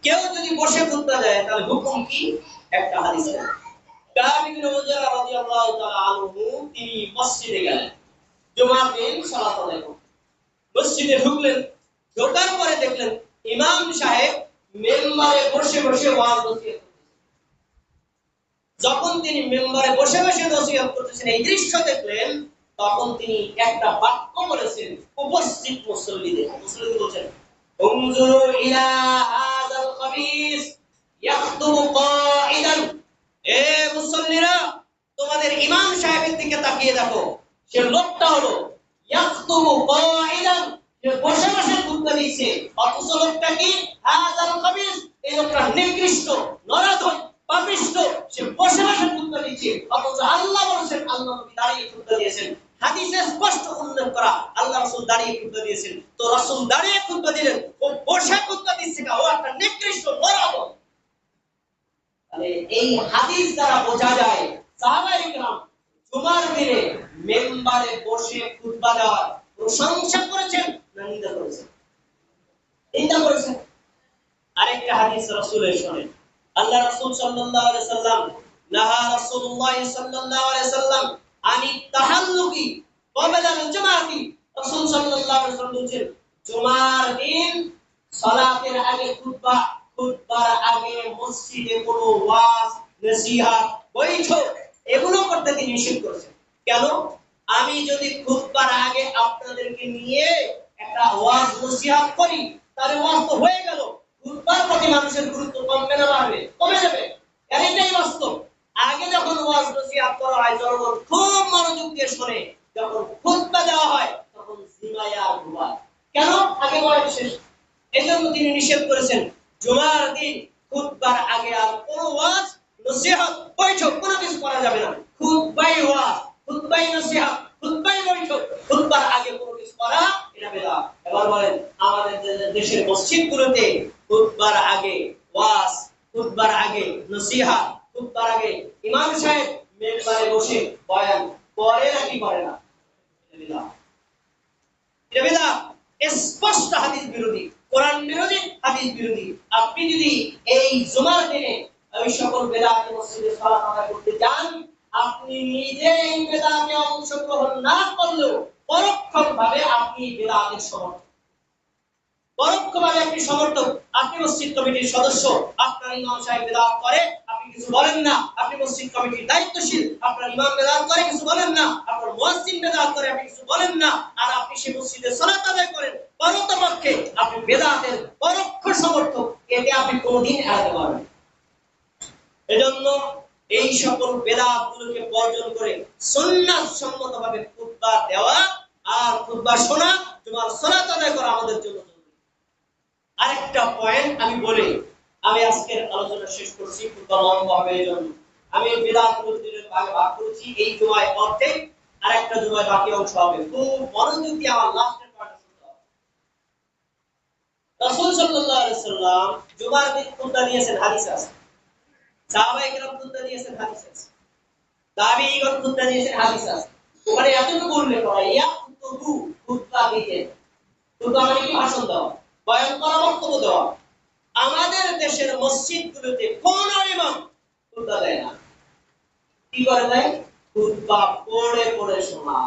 কেউ যদি বসে খুতবা দেয় তাহলে হুকুম কি? একটা হাদিস আছে, কাব ইবনে উজরা রাদিয়াল্লাহু তাআলা আনহু তিনি মসজিদে গেলেন, জুমার দিন সালাত আদায় করতে। মসজিদে ঢুকলেন, ঢোকার পরে দেখলেন ইমাম সাহেব মেম্বারে বসে বসে ওয়াজ নসিহত করতেছেন। যখন তিনি মেম্বারে বসে বসে নসিহত করতেছেন এই দৃশ্য দেখলেন, তখন তিনি একটা বাক্য বলেছেন উপস্থিত মুসল্লিদের। মুসল্লিদের বলেন, উনজুরু ইলা হাযাল খাবিস ইয়াখতুবু কাঈদান। এ মুসল্লিরা, তোমাদের ইমাম সাহেবের দিকে তাকিয়ে দেখো, সে লোকটা হলো ইয়াখতুবু কাঈদান, সে বসে বসে খুতবা দিচ্ছে। অথচ লোকটা কি? হাযাল খাবিস, এই লোকটা নিকৃষ্ট, নরাধম, পাপিষ্ঠ, সে বসে বসে খুতবা দিচ্ছে। অথচ আল্লাহ বলেছেন, আল্লাহ নবী দাঁড়িয়ে খুতবা দিয়েছেন। হাদিসে স্পষ্ট উল্লেখ করা, আল্লাহ রাসূল দাঁড়িয়ে খুতবা দিয়েছেন। তো রাসূল দাঁড়িয়ে খুতবা দিলেন, ও বসে খুতবা দিচ্ছে, ও একটা নিকৃষ্ট, নরাধম। তাহলে এই হাদিস দ্বারা বোঝা যায় সাহাবায়ে কেরাম জুমার দিনে মেম্বারে বসে খুতবা দেওয়ার প্রশংসা করেছেন না নিন্দা করেছেন? নিন্দা করেছেন। আরেকটা হাদিস রাসূলের শুনেন, আল্লাহ রাসূল সাল্লাল্লাহু আলাইহি সাল্লাম, নাহা রাসূলুল্লাহ সাল্লাল্লাহু আলাইহি সাল্লাম আনি তাহাল্লুকি ক্বাবলা আল-জুমআতি। রাসূল সাল্লাল্লাহু আলাইহি সাল্লাম বলেন, জুমার দিন সালাতের আগে খুতবা, খুতবার আগে মসজিদে কোনো ওয়াজ, নসিহত, বৈঠক এগুলো করতে তিনি নিষেধ করেছেন। কেন? আমি যদি খুতবার আগে আপনাদেরকে নিয়ে একটা ওয়াজ নসিহত করি, তাহলে ওয়াজ তো হয়ে গেল, খুতবার প্রতি মানুষের গুরুত্ব কমবে না বাড়বে? কমে যাবে। এটাই বাস্তব। আগে যখন ওয়াজ নসিহত করা হয়, জনগণ খুব মনোযোগ দিয়ে শুনে। যখন খুতবা দেওয়া হয় তখন জিমায়া আর ঘুমায়। কেন? আগে বয়স শেষ। এজন্য তিনি নিষেধ করেছেন, জুমার দিন খুতবার আগে আর কোনো ওয়াজ নসিহত বৈঠক কোনো কিছু করা যাবে না। খুতবাই ওয়াজ, খুতবাই নসিহত, খুতবাই বৈঠক, খুতবার আগে কোনো কিছু করা এটা বিদআত। এবার বলেন, আমাদের দেশের মসজিদগুলোতে খুতবার আগে ওয়াজ, খুতবার আগে নসিহত, খুতবার আগে ইমাম সাহেব মেম্বারে বসে বয়ান করে নাকি করে না? এটা বিদআত। এটা বিদআত। স্পষ্ট হাদিস বিরোধী, কোরআন বিরোধী, হাদিস বিরোধী। আপনি যদি এই জুমার দিনে ওই সকল বেদাতে মসজিদে সালাত আদায় করতে যান, আপনি নিজে এই বেদাতে অংশগ্রহণ না করলেও পরোক্ষভাবে আপনি বেদাতের সমর্থক। পরোক্ষভাবে আপনি সমর্থক। আপনি মসজিদ কমিটির সদস্য, আপনার ইমাম সাহেব বেদাত করে, আপনি কিছু বলেন না। আপনি মসজিদ কমিটির দায়িত্বশীল, আপনার ইমাম বেদাত করে, কিছু বলেন না। আপনার মুয়াজ্জিন বেদাত করে, আপনি কিছু বলেন না। আর আপনি সেই মসজিদে সালাত আদায় করেন, পরোক্ষপক্ষে আপনি বেদাতের পরোক্ষ সমর্থক। এতে আপনি কোনোদিন এড়াতে পারবেন না। এজন্য এই সকল বেদাতগুলোকে বর্জন করে সুন্নাত সম্মতভাবে খুতবা দেওয়া আর খুতবা শোনা, জুমার সালাত আদায় করা আমাদের জন্য। আরেকটা পয়েন্ট আমি বলি, আমি আজকের আলোচনা শেষ করছি, খুতবা লম্বা হবে এজন্য। আমি বেদাতগুলোর ভাগে ভাগ করেছি। এই জুমায় অর্ধেক, আরেকটা জুমায় বাকি অংশ হবে। খুব মনোযোগ দিয়ে আমার লাস্টের পার্টটা শুনতে হবে। রাসূল সাল্লাল্লাহু আলাইহি সাল্লাম জুমার দিন খুতবা দিয়েছেন, হাদিস আছে। সাহাবায়ে কেরাম খুতবা দিয়েছেন, হাদিস আছে। তাবিঈগণ খুতবা দিয়েছেন, হাদিস আছে। মানে এতটুকু উল্লেখ করা, ইয়া খুতবা দিতেন। খুতবা মানে কি? ভাষণ দেওয়া, বয়ান করা, বক্তব্য দেওয়া। আমাদের দেশের মসজিদগুলোতে কোন ইমাম খুতবা দেয় না। কি করে দেয়? খুতবা পড়ে পড়ে শোনা।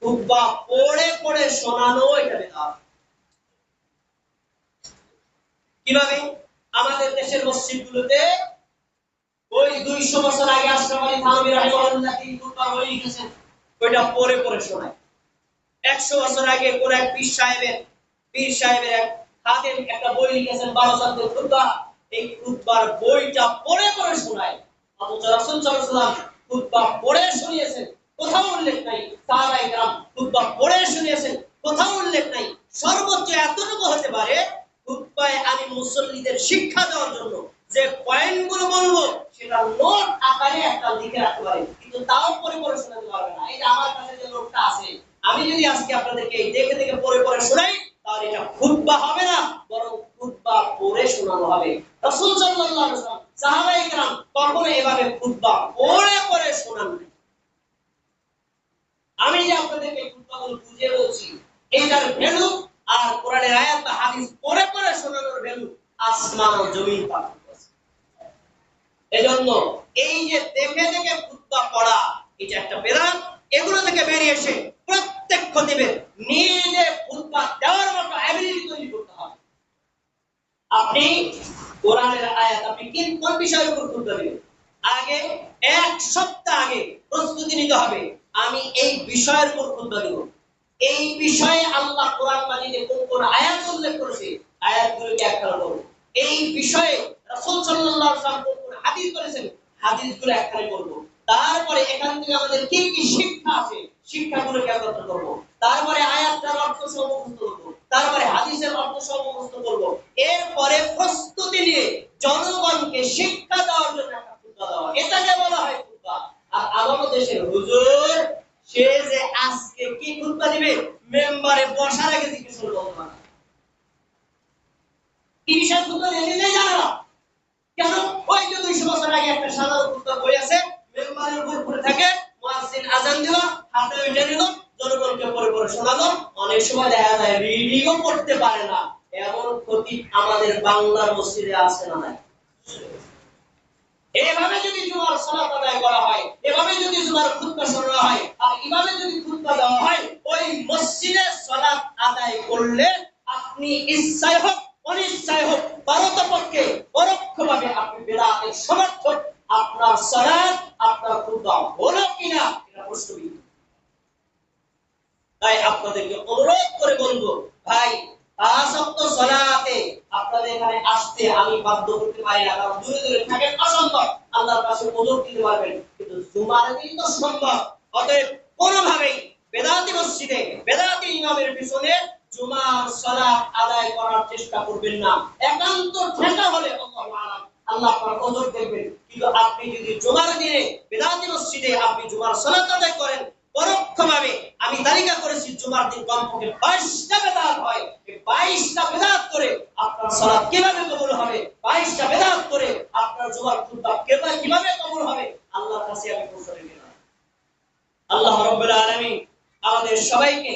খুতবা পড়ে পড়ে শোনানো এটা বিদআত। কিভাবে? আমাদের দেশের মসজিদগুলোতে ওই 200 বছর আগে আশরাফ আলী থানভী রাহিমাহুল্লাহ তিনি খুতবা বলে লিখেছেন, ওইটা পড়ে পড়ে শোনায়। 100 বছর আগে কোন এক পীর সাহেবের এক খাদেম একটা বই লিখেছেন 12 জালদের খুতবা, এই খুতবার বইটা পড়ে পড়ে শোনায়। অথচ রাসূল সাল্লাল্লাহু আলাইহি ওয়াসাল্লাম খুতবা পড়ে শুনিয়েছেন, কোথাও উল্লেখ নাই। সাহাবায়ে কেরাম খুতবা পড়ে শুনিয়েছেন, কোথাও উল্লেখ নাই। সর্বোচ্চ এতটুকু হতে পারে, খুতবায় আমি মুসল্লিদের শিক্ষা দেওয়ার জন্য যে পয়েন্টগুলো বলবো সেটা নোট আকারে একটা লিখে রাখতে পারে, কিন্তু তাও পড়ে পড়ে শোনাতে পারবে না। এই যে আমার কাছে যে নোটটা আছে, আমি যদি আজকে আপনাদেরকে দেখে দেখে পড়ে পড়ে শোনাই, তাহলে এটা খুতবা হবে না, বরং খুতবা পড়ে শোনানো হবে। রাসূল সাল্লাল্লাহু আলাইহি ওয়াসাল্লাম, সাহাবায়ে কেরাম কখনো এভাবে খুতবা পড়ে পড়ে শোনান নাই। আমি যে আপনাদেরকে খুতবাগুলো বুঝিয়ে বলছি, এটার ভ্যালু আর কোরআনের আয়াত বা হাদিস পড়ে পড়ে শোনানোর ভ্যালু আসমান ও জমিন পার্থক্য আছে। এজন্য এই যে দেখে দেখে খুতবা পড়া, এটা একটা বেদাত। এগুলো থেকে বেরিয়ে এসে প্রত্যেক খতিবের নিজে খুতবা দেওয়ার মতো অ্যাবিলিটি তৈরি করতে হবে। আপনি কোরআনের আয়াত আপনি কোন বিষয়ের উপর খুতবা দিবেন, আগে এক সপ্তাহ আগে প্রস্তুতি নিতে হবে। আমি এই বিষয়ের উপর খুতবা দিব, এই বিষয়ে আল্লাহ কোরআন মাজিদে কোন কোন আয়াত উল্লেখ করেছে, আয়াতগুলোকে একখানা করব। এই বিষয়ে রাসূল সাল্লাল্লাহু আলাইহি ওয়াসাল্লাম কোন কোন হাদিস বলেছেন, হাদিসগুলো একখানে করব। তারপরে এখান থেকে আমাদের কি কি শিক্ষা আছে, শিক্ষাগুলোকে একত্র করব। তারপরে আয়াতটার অর্থ সহ মুখস্থ করব, তারপরে হাদিসের অর্থ সহ মুখস্থ করব। এরপরে প্রস্তুতি নিয়ে জনগণকে শিক্ষা দেওয়ার জন্য একটা খুতবা দেওয়া, এটাকে বলা হয় খুতবা। আর আমাদের দেশের হুজুর সে যে আজকে কি খুতবা দিবে, মেম্বারে বসার আগে জিজ্ঞেস করবো না কি বিষয় খুতবা দিবে, নিজেই জানে না। কেন? ওই যে 200 বছর আগে একটা সাধারণ খুতবা বই আছে, মেম্বারের উপর পড়ে থাকে, মুয়াজ্জিন আযান দিল, হাতে উঠে নিল, জনগণকে পড়ে পড়ে শোনালো। অনেক সময় দেখা যায় রিডিংও করতে পারে না। এমন খতিব আমাদের বাংলার মসজিদে আছে না নাই? এভাবে যদি জুমার সালাত আদায় করা হয়, এভাবে যদি জুমার খুতবা শোনা হয়, আর ইমামে যদি খুতবা দেওয়া হয়, ওই মসজিদে সালাত আদায় করলে আপনি ইচ্ছায় হোক অনিচ্ছায় হোক পারতপক্ষে পরোক্ষভাবে আপনি বিদআতের সমর্থক। আপনার সালাত আপনার খুতবা হলো কিনা এটা প্রশ্নবিদ্ধ। তাই আপনাদেরকে অনুরোধ করে বলবো, ভাই 5 ওয়াক্ত সালাতে আপনাদের এখানে আসতে আমি বাধ্য করতে পারি না, কারণ দূরে দূরে থাকেন, অসম্ভব। আল্লাহর কাছে ওযর দিতে পারবেন, কিন্তু জুমার দিন তো সম্ভব। অতএব কোনোভাবেই বেদাতি মসজিদে বেদাতি ইমামের পিছনে জুমার সালাত আদায় করার চেষ্টা করবেন না। একান্ত ঠেকা হলে আল্লাহু আ'লাম, আল্লাহ আপনার ওযর দেখবেন। কিন্তু আপনি যদি জুমার দিনে বেদাতি মসজিদে আপনি জুমার সালাত আদায় করেন, পরোক্ষভাবে আমি তালিকা করেছি জুমার দিন কমপক্ষে 22টা বেদাত হয়। এই 22টা বেদাত করে আপনার সালাত কিভাবে কবুল হবে, 22টা বেদাত করে আপনার জুমার খুতবা কিভাবে কবুল হবে, আল্লাহর কাছে আমি প্রশ্ন রেখে দিলাম। আল্লাহ রাব্বুল আলামিন আমাদের সবাইকে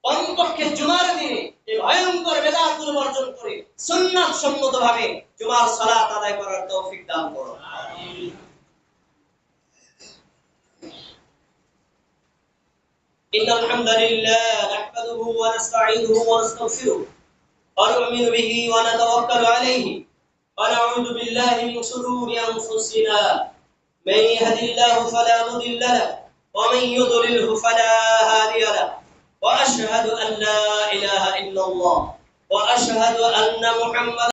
কমপক্ষে জুমার দিনে এই ভয়ঙ্কর বেদাতগুলো বর্জন করে সুন্নাত সম্মতভাবে জুমার সালাত আদায় করার তৌফিক দান করুন। আমিন। إن الحمد لله نحمده ونستعينه ونستغفره ونؤمن به ونتوكل عليه ونعوذ بالله من شرور أنفسنا من يهد الله فلا مضل له ومن يضلله فلا هادي له وأشهد أن لا إله إلا الله وأشهد أن محمدا